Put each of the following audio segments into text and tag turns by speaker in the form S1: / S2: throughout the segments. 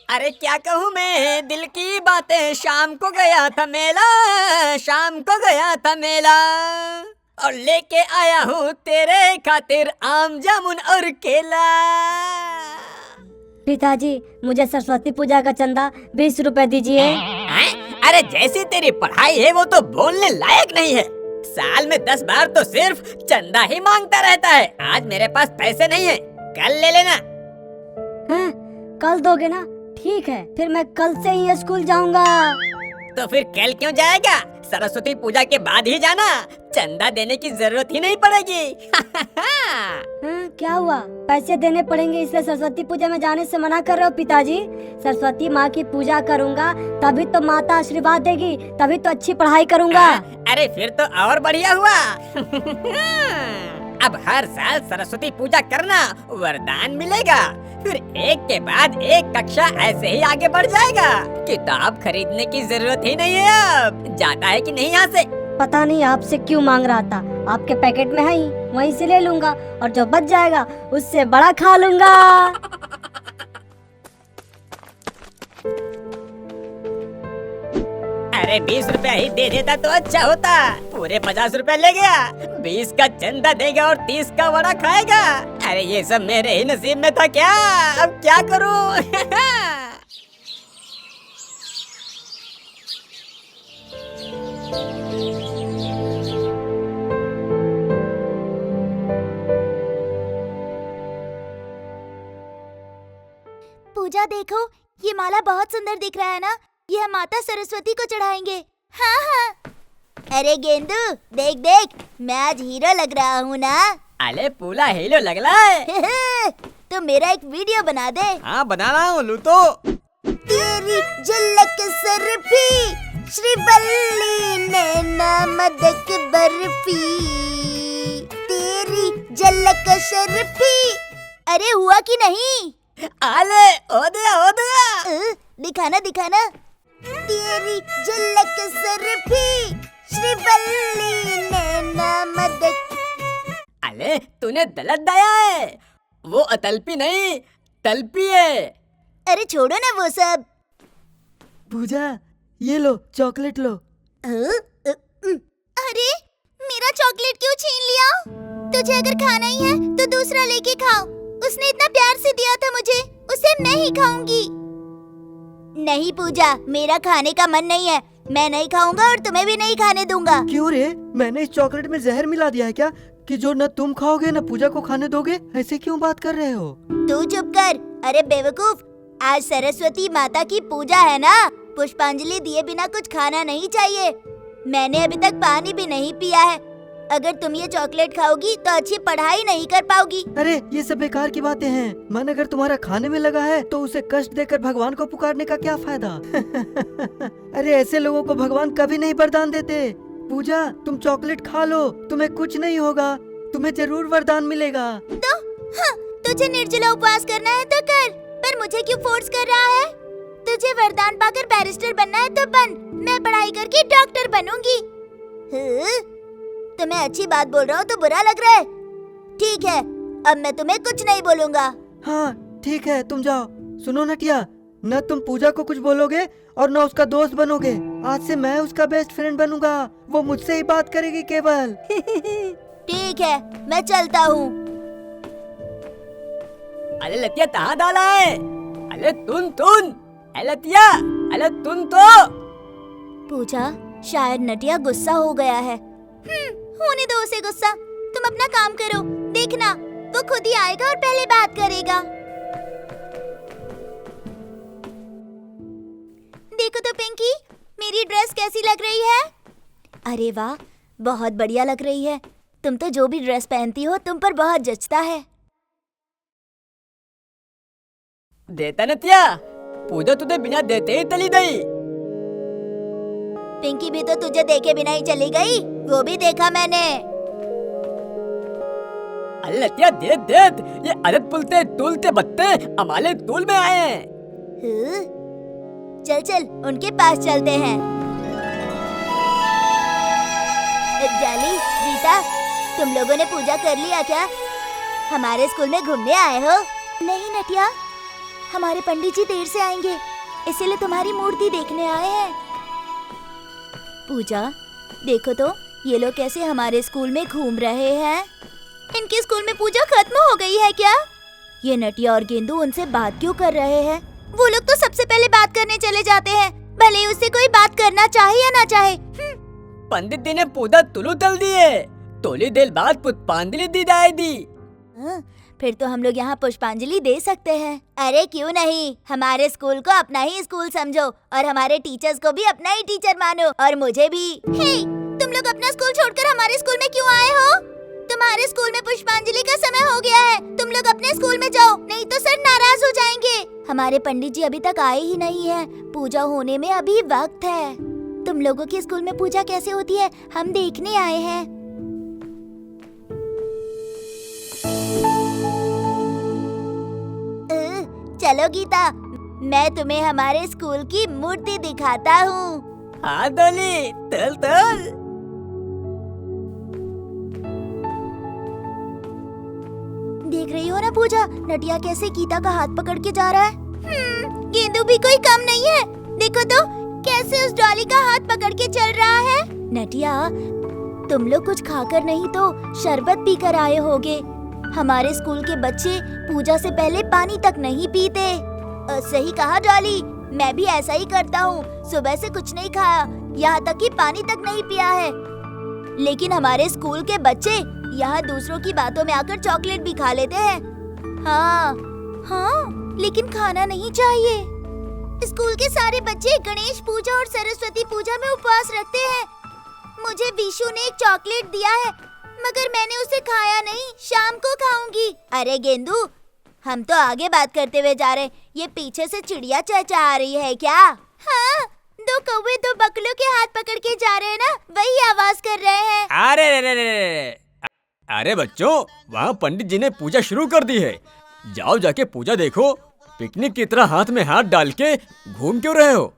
S1: अरे क्या कहूँ मैं दिल की बातें, शाम को गया था मेला, शाम को गया था मेला, और लेके आया हूँ तेरे खातिर आम जामुन और केला।
S2: पिताजी, मुझे सरस्वती पूजा का चंदा 20 रुपए दीजिए।
S1: अरे जैसी तेरी पढ़ाई है वो तो बोलने लायक नहीं है। साल में 10 बार तो सिर्फ चंदा ही मांगता रहता है। आज मेरे पास पैसे नहीं है, कल ले लेना।
S2: हैं? कल दोगे ना? ठीक है, फिर मैं कल से ही स्कूल जाऊंगा।
S1: तो फिर कल क्यों जाएगा? सरस्वती पूजा के बाद ही जाना, चंदा देने की जरूरत ही नहीं पड़ेगी।
S2: हैं? क्या हुआ? पैसे देने पड़ेंगे इसलिए सरस्वती पूजा में जाने से मना कर रहे हो पिताजी? सरस्वती माँ की पूजा करूंगा तभी तो माता आशीर्वाद देगी, तभी तो अच्छी पढ़ाई करूंगा।
S1: अरे फिर तो और बढ़िया हुआ। अब हर साल सरस्वती पूजा करना, वरदान मिलेगा। फिर एक के बाद एक कक्षा ऐसे ही आगे बढ़ जाएगा। किताब खरीदने की जरूरत ही नहीं है। अब जाता है कि नहीं यहाँ से?
S2: पता नहीं आपसे क्यों मांग रहा था, आपके पैकेट में है ही, वहीं से ले लूंगा और जो बच जाएगा उससे बड़ा खा लूंगा।
S1: अरे 20 रुपया ही दे देता तो अच्छा होता। पूरे 50 रुपया ले गया। 20 का चंदा देगा और 30 का वड़ा खाएगा। अरे ये सब मेरे ही नसीब में था क्या? अब क्या करूं?
S3: पूजा देखो, ये माला बहुत सुंदर दिख रहा है ना? ये हम माता सरस्वती को चढ़ाएंगे। हाँ हाँ। अरे गेंदू, देख देख, मैं आज हीरो लग रहा हूँ ना?
S1: अरे पूरा हीरो लग रहा है।
S3: तो मेरा एक वीडियो बना दे।
S1: हाँ बना रहा हूँ, लू तो।
S3: तेरी झलक सरफी, श्रीवल्ली नैना मदक बर्फी, तेरी झलक शर्फी। अरे हुआ कि नहीं?
S1: आले हो गया।
S3: दिखाना दिखाना। तेरी झलक सरफी, श्रीवल्ली नैना मदक।
S1: अरे तूने गलत दया है, वो अतल्पी नहीं तल्पी है।
S3: अरे छोड़ो ना वो सब।
S4: पूजा, ये लो चॉकलेट लो।
S3: अरे मेरा चॉकलेट क्यों छीन लिया? तुझे अगर खाना ही है तो दूसरा लेके खाओ। उसने इतना प्यार से दिया था मुझे, उसे मैं ही खाऊंगी। नहीं पूजा, मेरा खाने का मन नहीं है। मैं नहीं खाऊंगा और तुम्हें भी नहीं खाने दूंगा।
S4: क्यों रे? मैंने इस चॉकलेट में जहर मिला दिया है क्या, कि जो न तुम खाओगे न पूजा को खाने दोगे? ऐसे क्यों बात कर रहे हो?
S3: तू चुप कर। अरे बेवकूफ, आज सरस्वती माता की पूजा है ना, पुष्पांजलि दिए बिना कुछ खाना नहीं चाहिए। मैंने अभी तक पानी भी नहीं पिया है। अगर तुम ये चॉकलेट खाओगी तो अच्छी पढ़ाई नहीं कर पाओगी।
S4: अरे ये सब बेकार की बातें हैं। मन अगर तुम्हारा खाने में लगा है तो उसे कष्ट देकर भगवान को पुकारने का क्या फायदा? अरे ऐसे लोगों को भगवान कभी नहीं वरदान देते। पूजा, तुम चॉकलेट खा लो, तुम्हें कुछ नहीं होगा, तुम्हें जरूर वरदान मिलेगा।
S3: तो हाँ, तुझे निर्जला उपवास करना है तो कर, पर मुझे क्यों फोर्स कर रहा है? तुझे वरदान पाकर बैरिस्टर बनना है तो बन, मैं पढ़ाई करके डॉक्टर बनूंगी। तुम्हें अच्छी बात बोल रहा हूँ तो बुरा लग रहा है? ठीक है, अब मैं तुम्हें कुछ नहीं बोलूँगा।
S4: हाँ ठीक है, तुम जाओ। सुनो नटिया, न तुम पूजा को कुछ बोलोगे और न उसका दोस्त बनोगे। आज से मैं उसका बेस्ट फ्रेंड बनूंगा, वो मुझसे ही बात करेगी केवल।
S3: ठीक है, मैं चलता हूँ।
S1: अरे लतिया कहाँ डाला है? अरे तुन अरे लतिया, अरे तुन तो।
S3: पूजा, शायद नटिया गुस्सा हो गया है। होने दो उसे गुस्सा। तुम अपना काम करो, देखना वो खुद ही आएगा और पहले बात करेगा। देखो तो पिंकी, मेरी ड्रेस कैसी लग रही है? अरे वाह, बहुत बढ़िया लग रही है। तुम तो जो भी ड्रेस पहनती हो तुम पर बहुत जचता है।
S1: देता नतिया, पूजा तुझे बिना देते ही चली गई।
S3: पिंकी भी तो तुझे देखे बिना ही चली गई, वो भी देखा मैंने।
S1: अरे लतिया देख, ये अदत पुलते तुलते बत्ते अमाले तूल में आए हैं।
S3: चल चल, उनके पास चलते हैं। जाली, रीता, तुम लोगों ने पूजा कर लिया क्या? हमारे स्कूल में घूमने आए हो? नहीं नटिया, हमारे पंडित जी देर से आएंगे, इसीलिए तुम्हारी मूर्ति देखने आए हैं। पूजा, देखो तो ये लोग कैसे हमारे स्कूल में घूम रहे हैं। इनके स्कूल में पूजा खत्म हो गई है क्या? ये नटिया और गेंदू उनसे बात क्यों कर रहे हैं? वो लोग तो सबसे पहले बात करने चले जाते हैं, भले ही उससे कोई बात करना चाहे या ना चाहे।
S1: पंडित जी ने पूजा तुलु तल दिए, तोली देर बाद पुष्पांजलि दी जाएगी।
S3: फिर तो हम लोग यहाँ पुष्पांजलि दे सकते हैं। अरे क्यों नहीं, हमारे स्कूल को अपना ही स्कूल समझो और हमारे टीचर्स को भी अपना ही टीचर मानो, और मुझे भी। हे, तुम लोग अपना स्कूल छोड़कर हमारे स्कूल में क्यों आए हो? तुम्हारे स्कूल में पुष्पांजलि का समय हो गया है, तुम लोग अपने स्कूल में जाओ, नहीं तो सर नाराज हो जाएंगे। हमारे पंडित जी अभी तक आए ही नहीं हैं, पूजा होने में अभी वक्त है। तुम लोगों के स्कूल में पूजा कैसे होती है हम देखने आए हैं। चलो गीता, मैं तुम्हें हमारे स्कूल की मूर्ति दिखाता हूँ।
S1: हाँ डोली, तल तल।
S3: देख रही हो ना पूजा, नटिया कैसे गीता का हाथ पकड़ के जा रहा है। गेंदू भी कोई कम नहीं है, देखो तो कैसे उस डॉली का हाथ पकड़ के चल रहा है। नटिया, तुम लोग कुछ खाकर नहीं तो शरबत पीकर आए होगे। हमारे स्कूल के बच्चे पूजा से पहले पानी तक नहीं पीते। सही कहा डॉली, मैं भी ऐसा ही करता हूँ। सुबह से कुछ नहीं खाया, यहाँ तक कि पानी तक नहीं पिया है। लेकिन हमारे स्कूल के बच्चे यहाँ दूसरों की बातों में आकर चॉकलेट भी खा लेते हैं। हाँ, लेकिन खाना नहीं चाहिए। स्कूल के सारे बच्चे गणेश पूजा और सरस्वती पूजा में उपवास रखते हैं। मुझे विशु ने एक चॉकलेट दिया है, मगर मैंने उसे खाया नहीं, शाम को खाऊंगी। अरे गेंदू, हम तो आगे बात करते हुए जा रहे, ये पीछे से चिड़िया चहचहा रही है क्या? हाँ, दो कौवे दो बकलों के हाथ पकड़ के जा रहे हैं ना, वही आवाज कर रहे हैं।
S1: अरे बच्चों, वहाँ पंडित जी ने पूजा शुरू कर दी है, जाओ जाके पूजा देखो। पिकनिक की तरह हाथ में हाथ डाल के घूम क्यों रहे हो?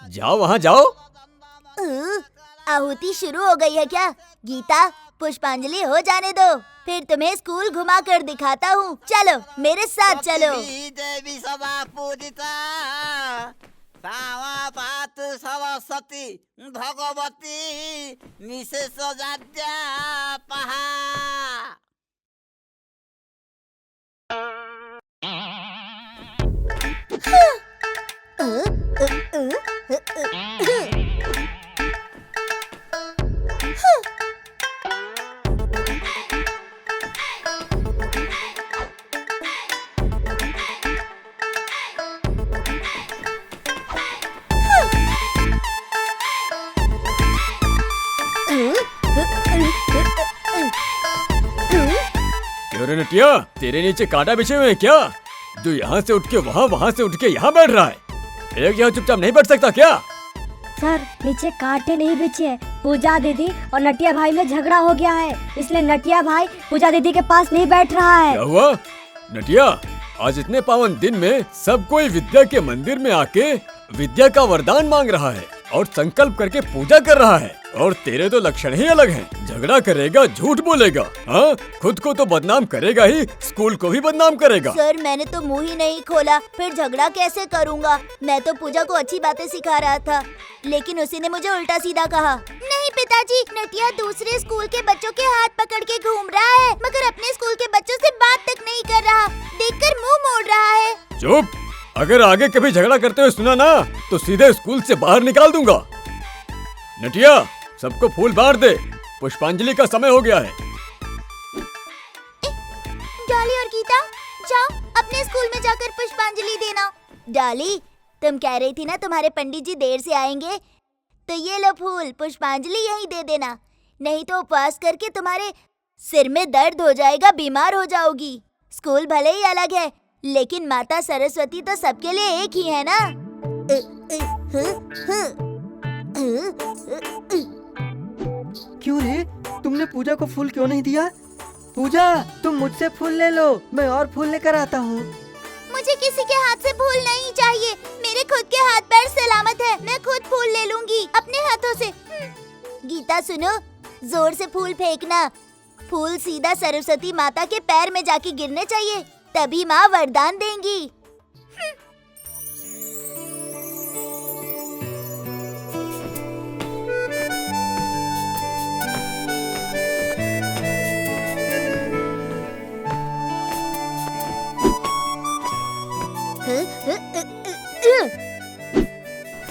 S1: जाओ वहाँ जाओ।
S3: आहुति शुरू हो गई है क्या? गीता, पुष्पांजलि हो जाने दो, फिर तुम्हें स्कूल घुमा कर दिखाता हूँ। चलो मेरे साथ चलो।
S5: देवी सदा पूजिता सावा पात सरस्वती भगवती निशेष जाड्या पहा।
S1: क्यों रे नटिया, तेरे नीचे कांटा बिछे हुए हैं क्या? जो यहाँ से उठ के वहाँ, वहाँ से उठ के यहाँ बैठ रहा है। एक यहाँ चुपचाप नहीं बैठ सकता क्या?
S2: सर, नीचे कांटे नहीं बिछे, पूजा दीदी और नटिया भाई में झगड़ा हो गया है, इसलिए नटिया भाई पूजा दीदी के पास नहीं बैठ रहा है।
S1: क्या हुआ नटिया? आज इतने पावन दिन में सब कोई विद्या के मंदिर में आके विद्या का वरदान मांग रहा है और संकल्प करके पूजा कर रहा है, और तेरे तो लक्षण ही अलग हैं। झगड़ा करेगा, झूठ बोलेगा, हाँ, खुद को तो बदनाम करेगा ही, स्कूल को भी बदनाम करेगा।
S3: सर, मैंने तो मुंह ही नहीं खोला, फिर झगड़ा कैसे करूँगा? मैं तो पूजा को अच्छी बातें सिखा रहा था, लेकिन उसी ने मुझे उल्टा सीधा कहा। नहीं पिताजी, नटिया दूसरे स्कूल के बच्चों के हाथ पकड़ के घूम रहा है, मगर अपने स्कूल के बच्चों से बात तक नहीं कर रहा, देखकर मुँह मोड़ रहा है।
S1: चुप! अगर आगे कभी झगड़ा करते हुए सुना ना, तो सीधे स्कूल से बाहर निकाल दूंगा। नटिया, सबको फूल बांट दे, पुष्पांजलि का समय हो गया है।
S3: डाली और गीता, जाओ अपने स्कूल में जाकर पुष्पांजलि देना। डाली, तुम कह रही थी ना तुम्हारे पंडित जी देर से आएंगे, तो ये लो फूल, पुष्पांजलि यहीं दे देना, नहीं तो उपवास करके तुम्हारे सिर में दर्द हो जाएगा, बीमार हो जाओगी। स्कूल भले ही अलग है, लेकिन माता सरस्वती तो सबके लिए एक ही है ना।
S4: क्यों रे, तुमने पूजा को फूल क्यों नहीं दिया? पूजा, तुम मुझसे फूल ले लो, मैं और फूल लेकर आता हूँ।
S3: मुझे किसी के हाथ से फूल नहीं चाहिए, मेरे खुद के हाथ पैर सलामत है, मैं खुद फूल ले लूंगी अपने हाथों से। गीता सुनो, जोर से फूल फेंकना, फूल सीधा सरस्वती माता के पैर में जाके गिरने चाहिए, तभी माँ वरदान देंगी।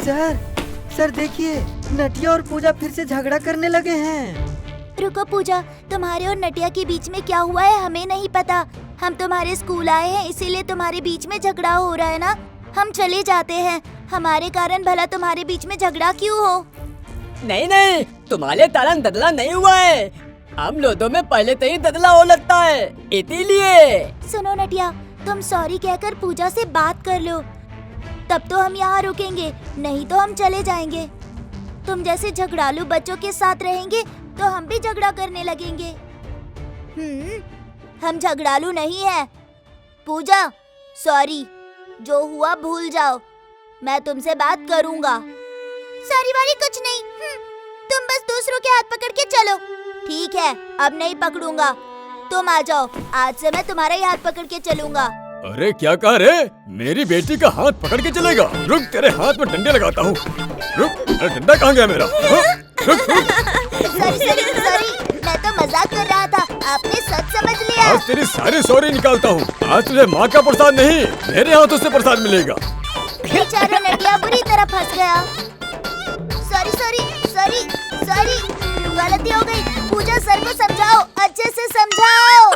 S4: सर देखिए, नटिया और पूजा फिर से झगड़ा करने लगे हैं।
S3: रुको पूजा, तुम्हारे और नटिया के बीच में क्या हुआ है हमें नहीं पता। हम तुम्हारे स्कूल आए हैं इसीलिए तुम्हारे बीच में झगड़ा हो रहा है ना। हम चले जाते हैं, हमारे कारण भला तुम्हारे बीच में झगड़ा क्यों हो।
S1: नहीं, तुम्हारे कारण ददला नहीं हुआ है। हम लोगों में पहले से ही ददला हो लगता है, इसीलिए।
S3: सुनो नटिया, तुम सॉरी कहकर पूजा से बात कर लो, तब तो हम यहाँ रुकेंगे, नहीं तो हम चले जाएंगे। तुम जैसे झगड़ालू बच्चों के साथ रहेंगे तो हम भी झगड़ा करने लगेंगे। हम झगड़ालू नहीं है। पूजा सॉरी, जो हुआ भूल जाओ, मैं तुमसे बात करूँगा। सॉरी वाली कुछ नहीं, तुम बस दूसरों के हाथ पकड़ के चलो। ठीक है, अब नहीं पकड़ूंगा, तुम आ जाओ, आज से मैं तुम्हारा ही हाथ पकड़ के चलूंगा।
S6: अरे क्या कह रहे? मेरी बेटी का हाथ पकड़ के चलेगा? रुक, तेरे हाथ में डंडे लगाता हूँ। रुक, अरे डंडा कहाँ गया मेरा? रुक।
S3: सॉरी, मैं तो मजाक कर रहा था, आपने सच समझ लिया।
S6: आज तेरी सारी सॉरी निकालता हूँ। आज तुझे माँ का प्रसाद नहीं, मेरे हाथों से प्रसाद मिलेगा।
S3: बेचारा नटिया बुरी तरह फंस गया। सॉरी, गलती हो गई। पूजा सर को समझाओ, अच्छे से समझाओ।